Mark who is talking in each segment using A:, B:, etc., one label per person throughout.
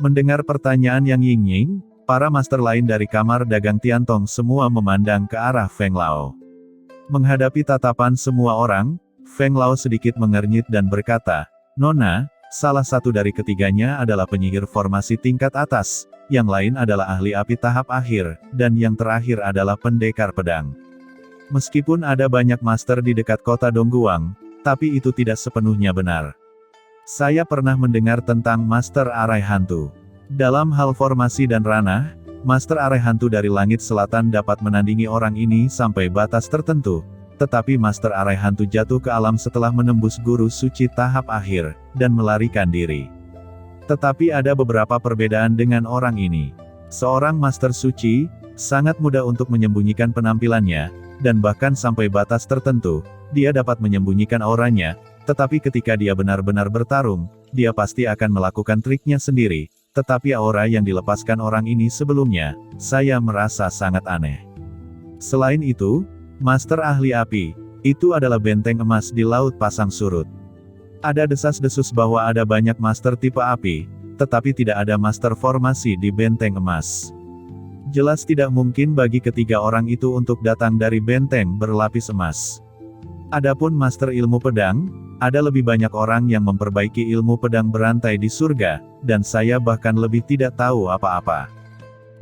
A: Mendengar pertanyaan Yang Yingying, para master lain dari kamar dagang Tiantong semua memandang ke arah Feng Lao. Menghadapi tatapan semua orang, Feng Lao sedikit mengernyit dan berkata, "Nona, salah satu dari ketiganya adalah penyihir formasi tingkat atas, yang lain adalah ahli api tahap akhir, dan yang terakhir adalah pendekar pedang. Meskipun ada banyak master di dekat kota Dongguang, tapi itu tidak sepenuhnya benar. Saya pernah mendengar tentang Master Arai Hantu. Dalam hal formasi dan ranah, Master Arai Hantu dari langit selatan dapat menandingi orang ini sampai batas tertentu, tetapi Master Arai Hantu jatuh ke alam setelah menembus guru suci tahap akhir, dan melarikan diri. Tetapi ada beberapa perbedaan dengan orang ini. Seorang Master Suci, sangat mudah untuk menyembunyikan penampilannya, dan bahkan sampai batas tertentu, dia dapat menyembunyikan auranya, tetapi ketika dia benar-benar bertarung, dia pasti akan melakukan triknya sendiri, tetapi aura yang dilepaskan orang ini sebelumnya, saya merasa sangat aneh. Selain itu, Master Ahli Api, itu adalah benteng emas di Laut Pasang Surut. Ada desas-desus bahwa ada banyak master tipe api, tetapi tidak ada master formasi di benteng emas. Jelas tidak mungkin bagi ketiga orang itu untuk datang dari benteng berlapis emas. Adapun master ilmu pedang, ada lebih banyak orang yang memperbaiki ilmu pedang berantai di surga, dan saya bahkan lebih tidak tahu apa-apa.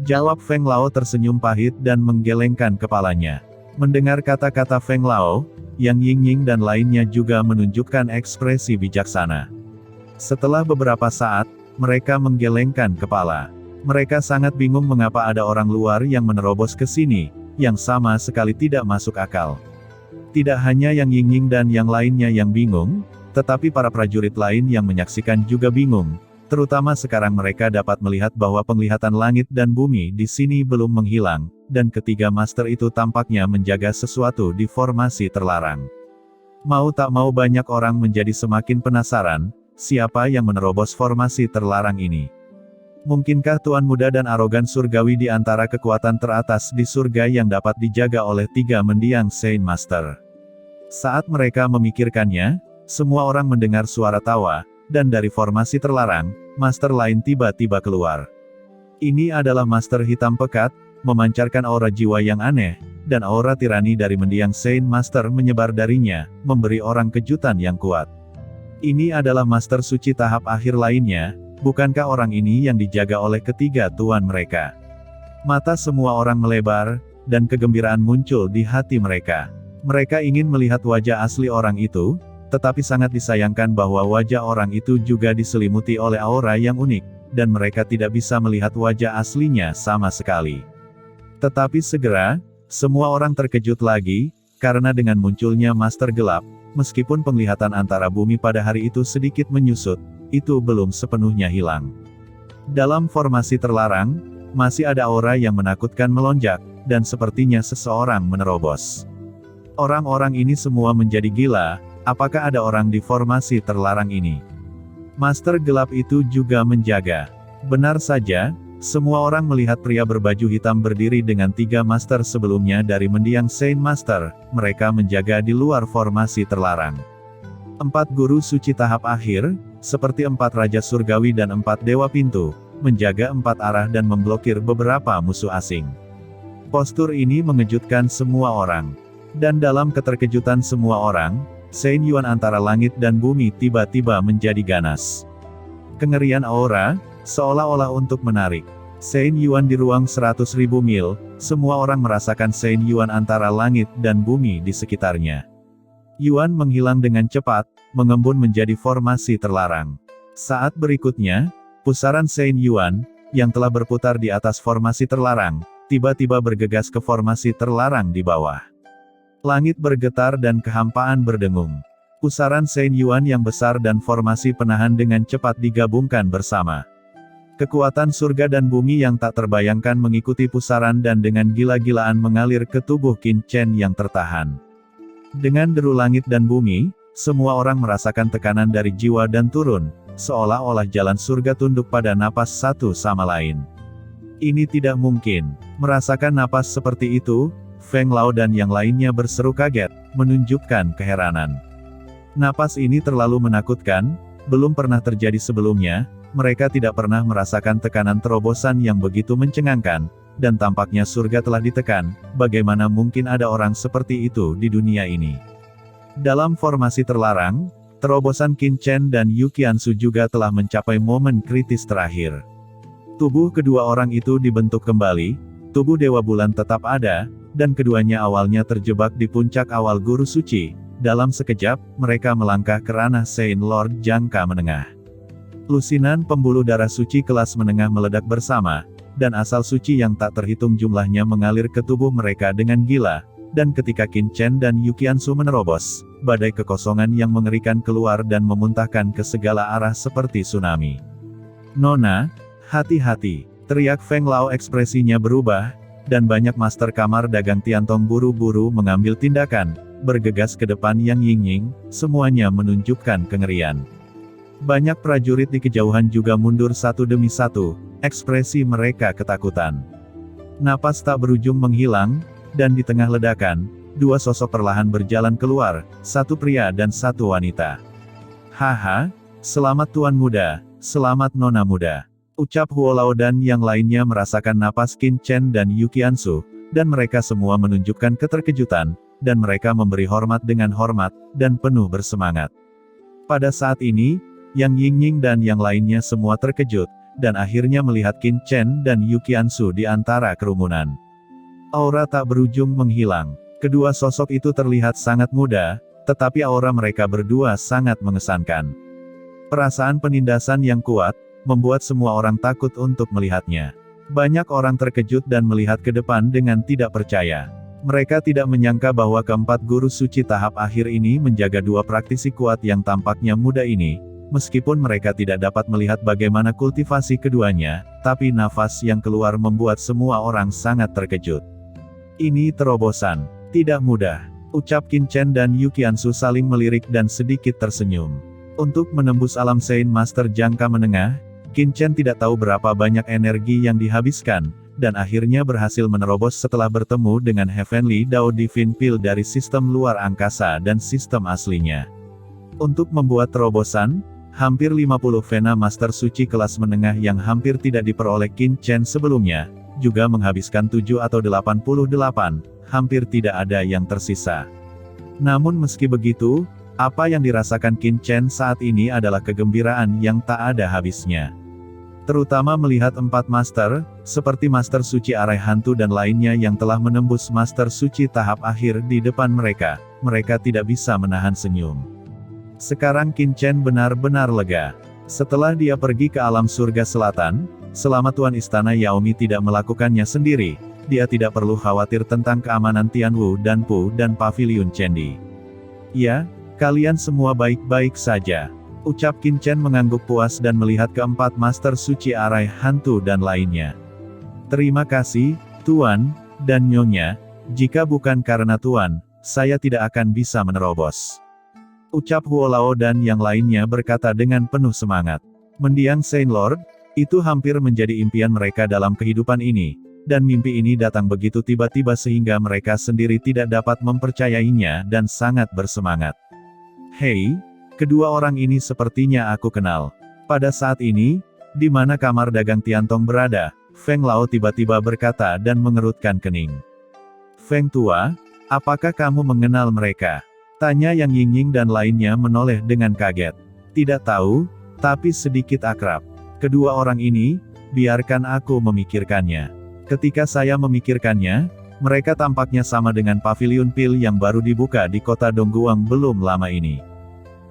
A: Jawab Feng Lao tersenyum pahit dan menggelengkan kepalanya. Mendengar kata-kata Feng Lao, Yang Yingying dan lainnya juga menunjukkan ekspresi bijaksana. Setelah beberapa saat, mereka menggelengkan kepala. Mereka sangat bingung mengapa ada orang luar yang menerobos ke sini, yang sama sekali tidak masuk akal. Tidak hanya Yang Yingying dan yang lainnya yang bingung, tetapi para prajurit lain yang menyaksikan juga bingung, terutama sekarang mereka dapat melihat bahwa penglihatan langit dan bumi di sini belum menghilang, dan ketiga master itu tampaknya menjaga sesuatu di formasi terlarang. Mau tak mau banyak orang menjadi semakin penasaran, siapa yang menerobos formasi terlarang ini. Mungkinkah Tuan Muda dan arogan surgawi di antara kekuatan teratas di surga yang dapat dijaga oleh tiga mendiang Saint Master? Saat mereka memikirkannya, semua orang mendengar suara tawa, dan dari formasi terlarang, master lain tiba-tiba keluar. Ini adalah Master Hitam Pekat, memancarkan aura jiwa yang aneh, dan aura tirani dari mendiang Saint Master menyebar darinya, memberi orang kejutan yang kuat. Ini adalah Master Suci tahap akhir lainnya, bukankah orang ini yang dijaga oleh ketiga tuan mereka? Mata semua orang melebar, dan kegembiraan muncul di hati mereka. Mereka ingin melihat wajah asli orang itu, tetapi sangat disayangkan bahwa wajah orang itu juga diselimuti oleh aura yang unik, dan mereka tidak bisa melihat wajah aslinya sama sekali. Tetapi segera, semua orang terkejut lagi, karena dengan munculnya Master Gelap, meskipun penglihatan antara bumi pada hari itu sedikit menyusut, itu belum sepenuhnya hilang. Dalam formasi terlarang, masih ada aura yang menakutkan melonjak, dan sepertinya seseorang menerobos. Orang-orang ini semua menjadi gila, apakah ada orang di formasi terlarang ini? Master Gelap itu juga menjaga. Benar saja, semua orang melihat pria berbaju hitam berdiri dengan tiga master sebelumnya dari mendiang Saint Master, mereka menjaga di luar formasi terlarang. 4 guru suci tahap akhir, seperti 4 raja surgawi dan 4 dewa pintu, menjaga 4 arah dan memblokir beberapa musuh asing. Postur ini mengejutkan semua orang. Dan dalam keterkejutan semua orang, Saint Yuan antara langit dan bumi tiba-tiba menjadi ganas. Kengerian aura, seolah-olah untuk menarik Saint Yuan di ruang 100.000 mil, semua orang merasakan Saint Yuan antara langit dan bumi di sekitarnya. Yuan menghilang dengan cepat, mengembun menjadi formasi terlarang. Saat berikutnya, pusaran Saint Yuan, yang telah berputar di atas formasi terlarang, tiba-tiba bergegas ke formasi terlarang di bawah. Langit bergetar dan kehampaan berdengung. Pusaran Saint Yuan yang besar dan formasi penahan dengan cepat digabungkan bersama. Kekuatan surga dan bumi yang tak terbayangkan mengikuti pusaran dan dengan gila-gilaan mengalir ke tubuh Qin Chen yang tertahan. Dengan deru langit dan bumi, semua orang merasakan tekanan dari jiwa dan turun, seolah-olah jalan surga tunduk pada napas satu sama lain. Ini tidak mungkin. Merasakan napas seperti itu, Feng Lao dan yang lainnya berseru kaget, menunjukkan keheranan. Napas ini terlalu menakutkan, belum pernah terjadi sebelumnya, mereka tidak pernah merasakan tekanan terobosan yang begitu mencengangkan, dan tampaknya surga telah ditekan. Bagaimana mungkin ada orang seperti itu di dunia ini? Dalam formasi terlarang, terobosan Qin Chen dan Yu Qianzu juga telah mencapai momen kritis terakhir. Tubuh kedua orang itu dibentuk kembali, tubuh Dewa Bulan tetap ada, dan keduanya awalnya terjebak di puncak awal Guru Suci. Dalam sekejap, mereka melangkah ke ranah Saint Lord jangka menengah. Lusinan pembuluh darah suci kelas menengah meledak bersama, dan asal suci yang tak terhitung jumlahnya mengalir ke tubuh mereka dengan gila, dan ketika Qin Chen dan Yu Qianzu menerobos, badai kekosongan yang mengerikan keluar dan memuntahkan ke segala arah seperti tsunami. "Nona, hati-hati!" teriak Feng Lao. Ekspresinya berubah, dan banyak master kamar dagang Tiantong buru-buru mengambil tindakan, bergegas ke depan Yang Yingying, semuanya menunjukkan kengerian. Banyak prajurit di kejauhan juga mundur satu demi satu, ekspresi mereka ketakutan. Napas tak berujung menghilang, dan di tengah ledakan, dua sosok perlahan berjalan keluar, satu pria dan satu wanita. "Haha, selamat Tuan Muda, selamat Nona Muda," ucap Huo Lao dan yang lainnya merasakan napas Qin Chen dan Yu Qianzu, dan mereka semua menunjukkan keterkejutan, dan mereka memberi hormat dengan hormat, dan penuh bersemangat. Pada saat ini, Yang Yingying dan yang lainnya semua terkejut, dan akhirnya melihat Qin Chen dan Yu Qianzu di antara kerumunan. Aura tak berujung menghilang. Kedua sosok itu terlihat sangat muda, tetapi aura mereka berdua sangat mengesankan. Perasaan penindasan yang kuat, membuat semua orang takut untuk melihatnya. Banyak orang terkejut dan melihat ke depan dengan tidak percaya. Mereka tidak menyangka bahwa keempat guru suci tahap akhir ini menjaga dua praktisi kuat yang tampaknya muda ini. Meskipun mereka tidak dapat melihat bagaimana kultivasi keduanya, tapi nafas yang keluar membuat semua orang sangat terkejut. "Ini terobosan. Tidak mudah," ucap Qin Chen dan Yu Qianzu saling melirik dan sedikit tersenyum. Untuk menembus alam Saint Master jangka menengah, Qin Chen tidak tahu berapa banyak energi yang dihabiskan, dan akhirnya berhasil menerobos setelah bertemu dengan Heavenly Dao Divine Pill dari sistem luar angkasa dan sistem aslinya. Untuk membuat terobosan, hampir 50 Vena Master Suci kelas menengah yang hampir tidak diperoleh Qin Chen sebelumnya, juga menghabiskan 7 atau 88, hampir tidak ada yang tersisa. Namun meski begitu, apa yang dirasakan Qin Chen saat ini adalah kegembiraan yang tak ada habisnya. Terutama melihat 4 master, seperti Master Suci Arai Hantu dan lainnya yang telah menembus Master Suci tahap akhir di depan mereka, mereka tidak bisa menahan senyum. Sekarang Qin Chen benar-benar lega. Setelah dia pergi ke alam surga selatan, selama Tuan Istana Yaomi tidak melakukannya sendiri, dia tidak perlu khawatir tentang keamanan Tianwu dan Pu dan Paviliun Chendi. "Ya, kalian semua baik-baik saja," ucap Qin Chen mengangguk puas dan melihat keempat Master Suci Arai Hantu dan lainnya. "Terima kasih, Tuan, dan Nyonya, jika bukan karena Tuan, saya tidak akan bisa menerobos," ucap Huo Lao dan yang lainnya berkata dengan penuh semangat. Mendiang Saint Lord, itu hampir menjadi impian mereka dalam kehidupan ini, dan mimpi ini datang begitu tiba-tiba sehingga mereka sendiri tidak dapat mempercayainya dan sangat bersemangat. "Hei, kedua orang ini sepertinya aku kenal. Pada saat ini, di mana kamar dagang Tiantong berada?" Feng Lao tiba-tiba berkata dan mengerutkan kening. "Feng Tua, apakah kamu mengenal mereka?" tanya Yang Yingying dan lainnya menoleh dengan kaget. "Tidak tahu, tapi sedikit akrab. Kedua orang ini, biarkan aku memikirkannya." Ketika saya memikirkannya, mereka tampaknya sama dengan Paviliun Pill yang baru dibuka di kota Dongguang belum lama ini.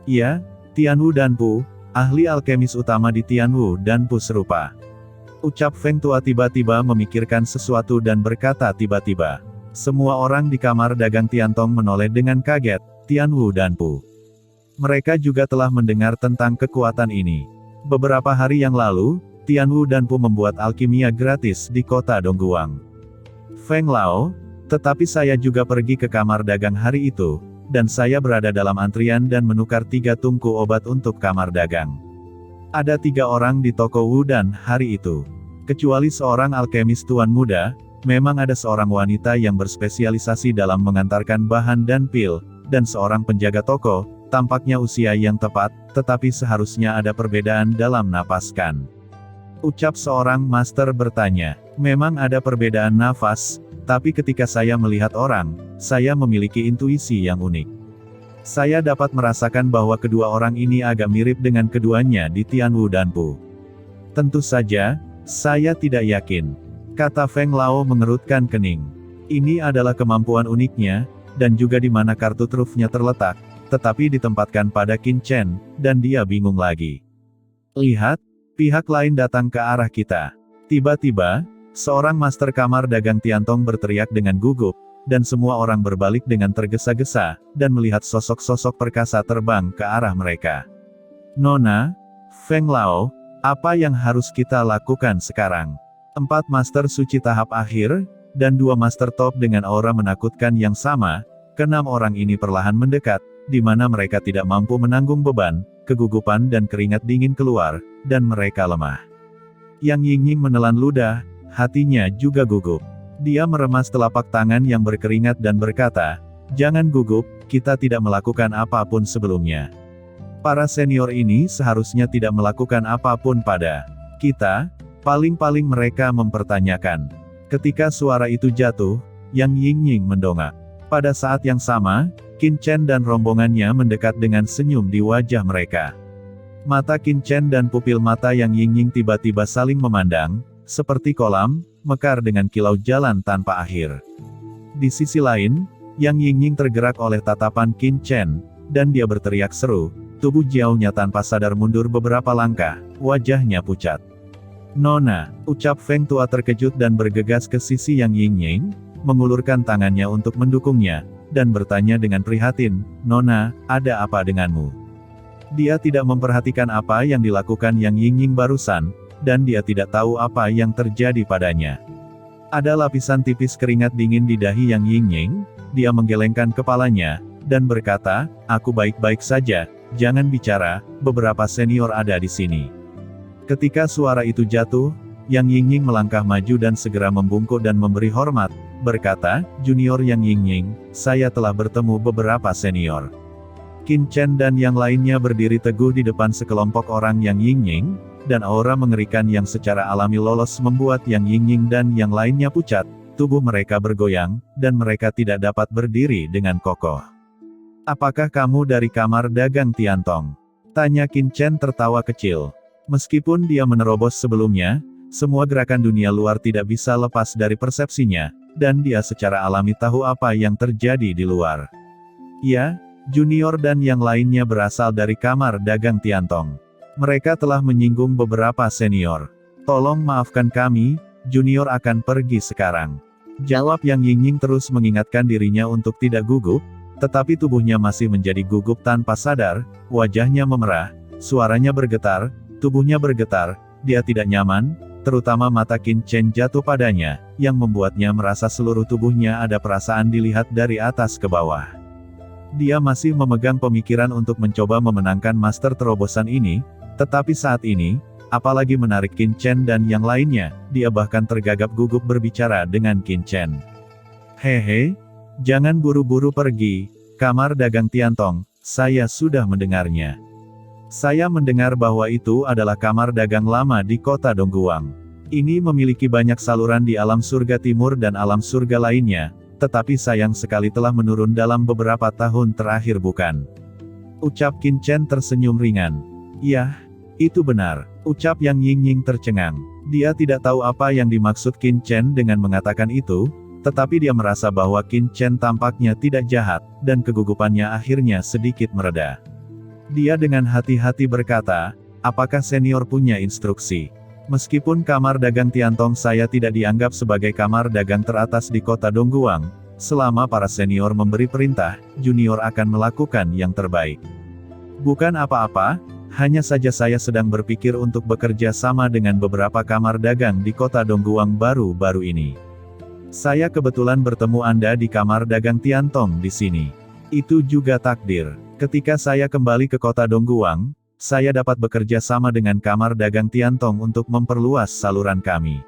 A: "Iya, Tianwu dan Pu, ahli alkemis utama di Tianwu dan Pu serupa," ucap Feng Tua tiba-tiba memikirkan sesuatu dan berkata tiba-tiba. Semua orang di kamar dagang Tiantong menoleh dengan kaget. Tianwu dan Pu. Mereka juga telah mendengar tentang kekuatan ini. Beberapa hari yang lalu, Tianwu dan Pu membuat alkimia gratis di kota Dongguang. "Feng Lao, tetapi saya juga pergi ke kamar dagang hari itu, dan saya berada dalam antrian dan menukar 3 tungku obat untuk kamar dagang. Ada 3 orang di toko Wudan hari itu. Kecuali seorang alkemis tuan muda, memang ada seorang wanita yang berspesialisasi dalam mengantarkan bahan dan pil, dan seorang penjaga toko, tampaknya usia yang tepat, tetapi seharusnya ada perbedaan dalam napas kan? Ucap seorang master bertanya. Memang ada perbedaan nafas, tapi ketika saya melihat orang, saya memiliki intuisi yang unik. Saya dapat merasakan bahwa kedua orang ini agak mirip dengan keduanya di Tianwu dan Pu. Tentu saja, saya tidak yakin, kata Feng Lao mengerutkan kening. Ini adalah kemampuan uniknya, dan juga di mana kartu trufnya terletak, tetapi ditempatkan pada Qin Chen, dan dia bingung lagi. Lihat, pihak lain datang ke arah kita. Tiba-tiba, seorang master kamar dagang Tiantong berteriak dengan gugup, dan semua orang berbalik dengan tergesa-gesa, dan melihat sosok-sosok perkasa terbang ke arah mereka. Nona, Feng Lao, apa yang harus kita lakukan sekarang? 4 master suci tahap akhir, dan 2 master top dengan aura menakutkan yang sama, ke-6 orang ini perlahan mendekat, di mana mereka tidak mampu menanggung beban, kegugupan dan keringat dingin keluar, dan mereka lemah. Yang Yingying menelan ludah, hatinya juga gugup. Dia meremas telapak tangan yang berkeringat dan berkata, "Jangan gugup, kita tidak melakukan apapun sebelumnya. Para senior ini seharusnya tidak melakukan apapun pada kita, paling-paling mereka mempertanyakan." Ketika suara itu jatuh, Yang Yingying mendongak. Pada saat yang sama, Qin Chen dan rombongannya mendekat dengan senyum di wajah mereka. Mata Qin Chen dan pupil mata Yang Yingying tiba-tiba saling memandang, seperti kolam, mekar dengan kilau jalan tanpa akhir. Di sisi lain, Yang Yingying tergerak oleh tatapan Qin Chen, dan dia berteriak seru, tubuh Jiao-nya tanpa sadar mundur beberapa langkah, wajahnya pucat. "Nona," ucap Feng Tua terkejut dan bergegas ke sisi Yang Yingying, mengulurkan tangannya untuk mendukungnya, dan bertanya dengan prihatin, "Nona, ada apa denganmu?" Dia tidak memperhatikan apa yang dilakukan Yang Yingying barusan, dan dia tidak tahu apa yang terjadi padanya. Ada lapisan tipis keringat dingin di dahi Yang Yingying, dia menggelengkan kepalanya, dan berkata, "Aku baik-baik saja, jangan bicara, beberapa senior ada di sini." Ketika suara itu jatuh, Yang Yingying melangkah maju dan segera membungkuk dan memberi hormat, berkata, "Junior Yang Yingying, saya telah bertemu beberapa senior." Qin Chen dan yang lainnya berdiri teguh di depan sekelompok orang Yang Yingying, dan aura mengerikan yang secara alami lolos membuat Yang Yingying dan yang lainnya pucat, tubuh mereka bergoyang, dan mereka tidak dapat berdiri dengan kokoh. "Apakah kamu dari kamar dagang Tiantong?" tanya Qin Chen tertawa kecil. Meskipun dia menerobos sebelumnya, semua gerakan dunia luar tidak bisa lepas dari persepsinya, dan dia secara alami tahu apa yang terjadi di luar. "Ya, junior dan yang lainnya berasal dari kamar dagang Tiantong. Mereka telah menyinggung beberapa senior. Tolong maafkan kami, junior akan pergi sekarang," jawab Yang Yingying terus mengingatkan dirinya untuk tidak gugup, tetapi tubuhnya masih menjadi gugup tanpa sadar, wajahnya memerah, suaranya bergetar, tubuhnya bergetar, dia tidak nyaman, terutama mata Qin Chen jatuh padanya, yang membuatnya merasa seluruh tubuhnya ada perasaan dilihat dari atas ke bawah. Dia masih memegang pemikiran untuk mencoba memenangkan master terobosan ini, tetapi saat ini, apalagi menarik Qin Chen dan yang lainnya, dia bahkan tergagap gugup berbicara dengan Qin Chen. "Hehe, jangan buru-buru pergi, kamar dagang Tiantong, saya sudah mendengarnya. Saya mendengar bahwa itu adalah kamar dagang lama di kota Dongguang. Ini memiliki banyak saluran di alam surga timur dan alam surga lainnya, tetapi sayang sekali telah menurun dalam beberapa tahun terakhir bukan?" Ucap Qin Chen tersenyum ringan. "Yah, itu benar," ucap Yang Yingying tercengang. Dia tidak tahu apa yang dimaksud Qin Chen dengan mengatakan itu, tetapi dia merasa bahwa Qin Chen tampaknya tidak jahat, dan kegugupannya akhirnya sedikit mereda. Dia dengan hati-hati berkata, "Apakah senior punya instruksi? Meskipun kamar dagang Tiantong saya tidak dianggap sebagai kamar dagang teratas di kota Dongguang, selama para senior memberi perintah, junior akan melakukan yang terbaik. Bukan apa-apa, hanya saja saya sedang berpikir untuk bekerja sama dengan beberapa kamar dagang di kota Dongguang baru-baru ini. Saya kebetulan bertemu Anda di kamar dagang Tiantong di sini. Itu juga takdir. Ketika saya kembali ke kota Dongguang, saya dapat bekerja sama dengan kamar dagang Tiantong untuk memperluas saluran kami,"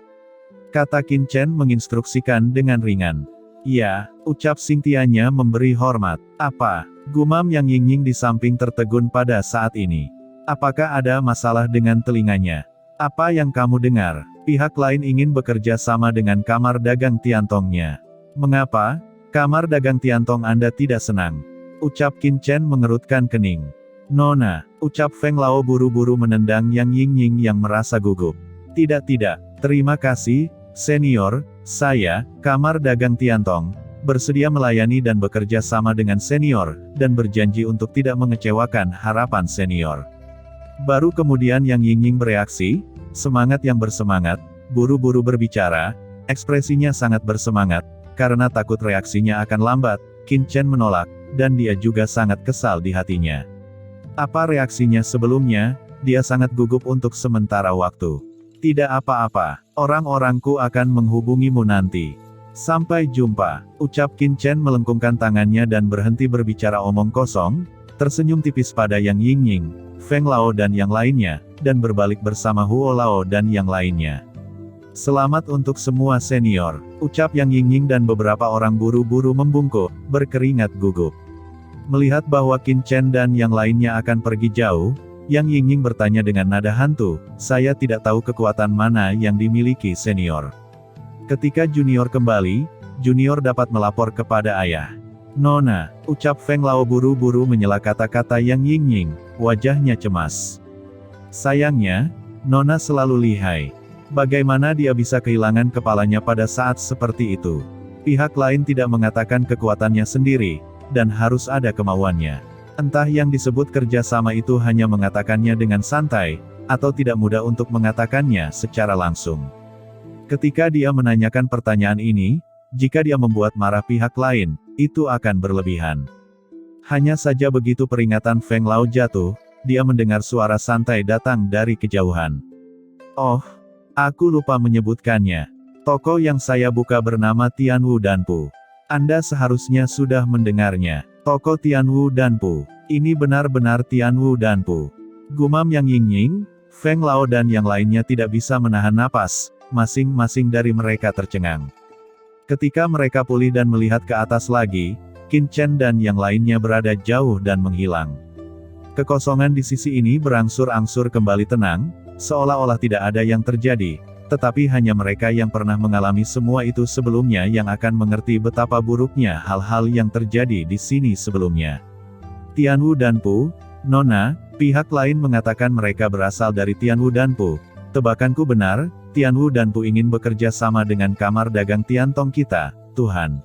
A: kata Qin Chen menginstruksikan dengan ringan. "Ya," ucap Xingtianya memberi hormat. "Apa?" Gumam Yang Yingying di samping tertegun pada saat ini. Apakah ada masalah dengan telinganya? Apa yang kamu dengar? Pihak lain ingin bekerja sama dengan kamar dagang Tiantongnya. Mengapa? Kamar dagang Tiantong Anda tidak senang? Ucap Qin Chen mengerutkan kening. Nona, ucap Feng Lao buru-buru menendang Yang Yingying yang merasa gugup. Tidak, terima kasih, senior, saya, kamar dagang Tiantong, bersedia melayani dan bekerja sama dengan senior, dan berjanji untuk tidak mengecewakan harapan senior. Baru kemudian Yang Yingying bereaksi, semangat yang bersemangat, buru-buru berbicara, ekspresinya sangat bersemangat, karena takut reaksinya akan lambat. Qin Chen menolak, dan dia juga sangat kesal di hatinya. Apa reaksinya sebelumnya? Dia sangat gugup untuk sementara waktu. Tidak apa-apa, orang-orangku akan menghubungimu nanti. Sampai jumpa, ucap Qin Chen melengkungkan tangannya dan berhenti berbicara omong kosong, tersenyum tipis pada Yang Yingying, Feng Lao dan yang lainnya, dan berbalik bersama Huo Lao dan yang lainnya. Selamat untuk semua senior, ucap Yang Yingying dan beberapa orang buru-buru membungkuk, berkeringat gugup. Melihat bahwa Qin Chen dan yang lainnya akan pergi jauh, Yang Yingying bertanya dengan nada hantu, saya tidak tahu kekuatan mana yang dimiliki senior. Ketika junior kembali, junior dapat melapor kepada ayah. Nona, ucap Feng Lao buru-buru menyela kata-kata Yang Yingying, wajahnya cemas. Sayangnya, Nona selalu lihai. Bagaimana dia bisa kehilangan kepalanya pada saat seperti itu? Pihak lain tidak mengatakan kekuatannya sendiri, dan harus ada kemauannya. Entah yang disebut kerjasama itu hanya mengatakannya dengan santai, atau tidak mudah untuk mengatakannya secara langsung. Ketika dia menanyakan pertanyaan ini, jika dia membuat marah pihak lain, itu akan berlebihan. Hanya saja begitu peringatan Feng Lao jatuh, dia mendengar suara santai datang dari kejauhan. Oh, aku lupa menyebutkannya. Toko yang saya buka bernama Tianwu Danpu. Anda seharusnya sudah mendengarnya. Toko Tianwu Danpu. Ini benar-benar Tianwu Danpu. Gumam Yang Yingying, Feng Lao dan yang lainnya tidak bisa menahan napas, masing-masing dari mereka tercengang. Ketika mereka pulih dan melihat ke atas lagi, Qin Chen dan yang lainnya berada jauh dan menghilang. Kekosongan di sisi ini berangsur-angsur kembali tenang, seolah-olah tidak ada yang terjadi, tetapi hanya mereka yang pernah mengalami semua itu sebelumnya yang akan mengerti betapa buruknya hal-hal yang terjadi di sini sebelumnya. Tianwu Danpu, Nona, pihak lain mengatakan mereka berasal dari Tianwu Danpu. Tebakanku benar, Tianwu Danpu ingin bekerja sama dengan kamar dagang Tiantong kita, Tuhan.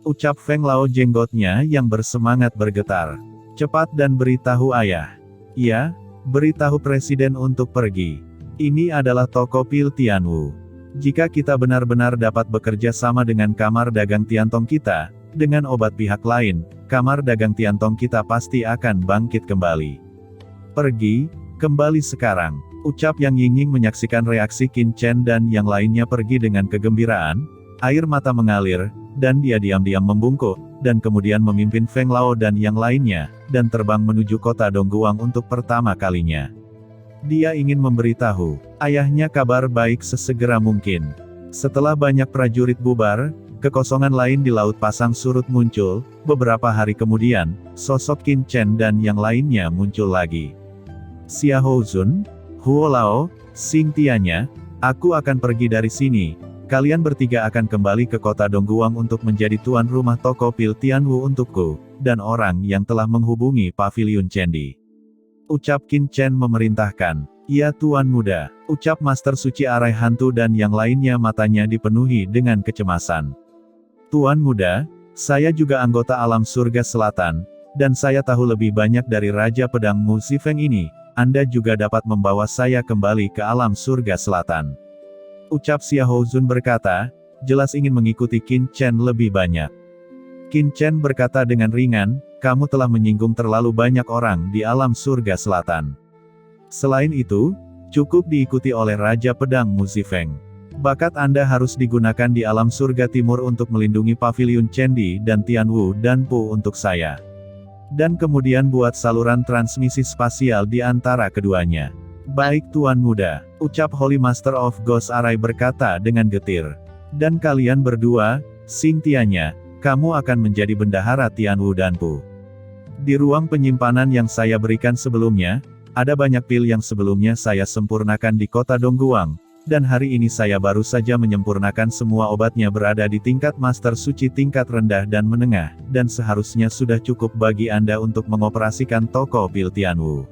A: Ucap Feng Lao jenggotnya yang bersemangat bergetar. Cepat dan beritahu ayah. Ya, beritahu presiden untuk pergi. Ini adalah toko pil Tianwu. Jika kita benar-benar dapat bekerja sama dengan kamar dagang Tiantong kita, dengan obat pihak lain, kamar dagang Tiantong kita pasti akan bangkit kembali. Pergi, kembali sekarang. Ucap Yang Yingying menyaksikan reaksi Qin Chen dan yang lainnya pergi dengan kegembiraan, air mata mengalir, dan dia diam-diam membungkuk, dan kemudian memimpin Feng Lao dan yang lainnya, dan terbang menuju kota Dongguang untuk pertama kalinya. Dia ingin memberitahu ayahnya kabar baik sesegera mungkin. Setelah banyak prajurit bubar, kekosongan lain di Laut Pasang Surut muncul. Beberapa hari kemudian, sosok Qin Chen dan yang lainnya muncul lagi. Xiahou Zun, Huo Lao, Xing Tianya, aku akan pergi dari sini. Kalian bertiga akan kembali ke kota Dongguang untuk menjadi tuan rumah toko pil Tianwu untukku, dan orang yang telah menghubungi Paviliun Cendi. Ucap Qin Chen memerintahkan. Ya Tuan Muda, ucap Master Suci Arai Hantu dan yang lainnya matanya dipenuhi dengan kecemasan. Tuan Muda, saya juga anggota alam surga selatan, dan saya tahu lebih banyak dari Raja Pedang Mu Zifeng ini, Anda juga dapat membawa saya kembali ke alam surga selatan. Ucap Xiahou Zun berkata, jelas ingin mengikuti Qin Chen lebih banyak. Qin Chen berkata dengan ringan, kamu telah menyinggung terlalu banyak orang di alam surga selatan. Selain itu, cukup diikuti oleh Raja Pedang Mu Zifeng. Bakat Anda harus digunakan di alam surga timur untuk melindungi Paviliun Cendi dan Tianwu Danpu untuk saya. Dan kemudian buat saluran transmisi spasial di antara keduanya. Baik Tuan Muda, ucap Holy Master of Ghost Arai berkata dengan getir. Dan kalian berdua, Xing Tianya, kamu akan menjadi bendahara Tianwu Danpu. Di ruang penyimpanan yang saya berikan sebelumnya, ada banyak pil yang sebelumnya saya sempurnakan di kota Dongguang, dan hari ini saya baru saja menyempurnakan semua obatnya berada di tingkat Master Suci tingkat rendah dan menengah, dan seharusnya sudah cukup bagi Anda untuk mengoperasikan toko pil Tianwu.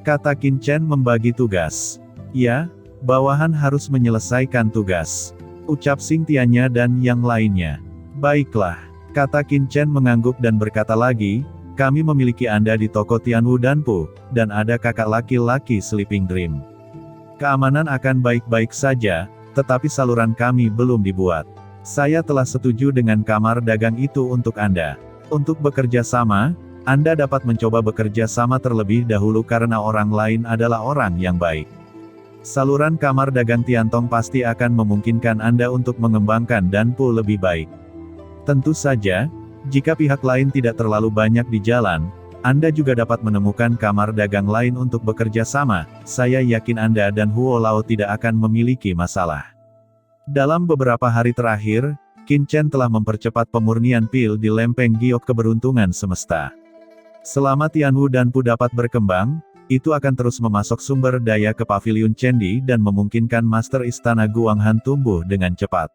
A: Kata Qin Chen membagi tugas. Ya, bawahan harus menyelesaikan tugas. Ucap Xing Tiannya dan yang lainnya. Baiklah, kata Qin Chen mengangguk dan berkata lagi, kami memiliki Anda di toko Tianwu Danpu, dan ada kakak laki-laki Sleeping Dream. Keamanan akan baik-baik saja, tetapi saluran kami belum dibuat. Saya telah setuju dengan kamar dagang itu untuk Anda. Untuk bekerja sama, Anda dapat mencoba bekerja sama terlebih dahulu karena orang lain adalah orang yang baik. Saluran kamar dagang Tiantong pasti akan memungkinkan Anda untuk mengembangkan Danpu lebih baik. Tentu saja, jika pihak lain tidak terlalu banyak di jalan, Anda juga dapat menemukan kamar dagang lain untuk bekerja sama. Saya yakin Anda dan Huo Lao tidak akan memiliki masalah. Dalam beberapa hari terakhir, Qin Chen telah mempercepat pemurnian pil di lempeng giok keberuntungan semesta. Selama Tianwu Danpu dapat berkembang, itu akan terus memasok sumber daya ke Paviliun Chendi dan memungkinkan Master Istana Guanghan tumbuh dengan cepat.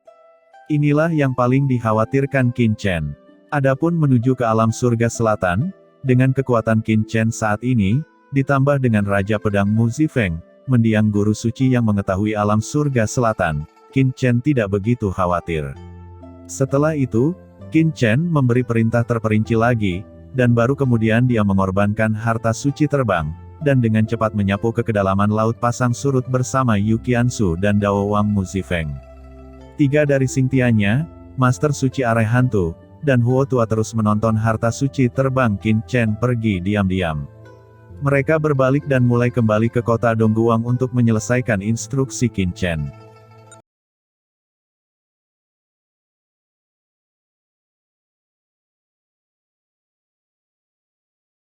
A: Inilah yang paling dikhawatirkan Qin Chen. Adapun menuju ke alam surga selatan, dengan kekuatan Qin Chen saat ini, ditambah dengan Raja Pedang Mu Zifeng, mendiang guru suci yang mengetahui alam surga selatan, Qin Chen tidak begitu khawatir. Setelah itu, Qin Chen memberi perintah terperinci lagi, dan baru kemudian dia mengorbankan harta suci terbang, dan dengan cepat menyapu ke kedalaman laut pasang surut bersama Yu Qiansu dan Dao Wang Mu Zifeng. 3 dari Xing Tiannya, Master Suci Arai Hantu, dan Huo Tua terus menonton harta suci terbang Qin Chen pergi diam-diam. Mereka berbalik dan mulai kembali ke kota Dongguang untuk menyelesaikan instruksi Qin Chen.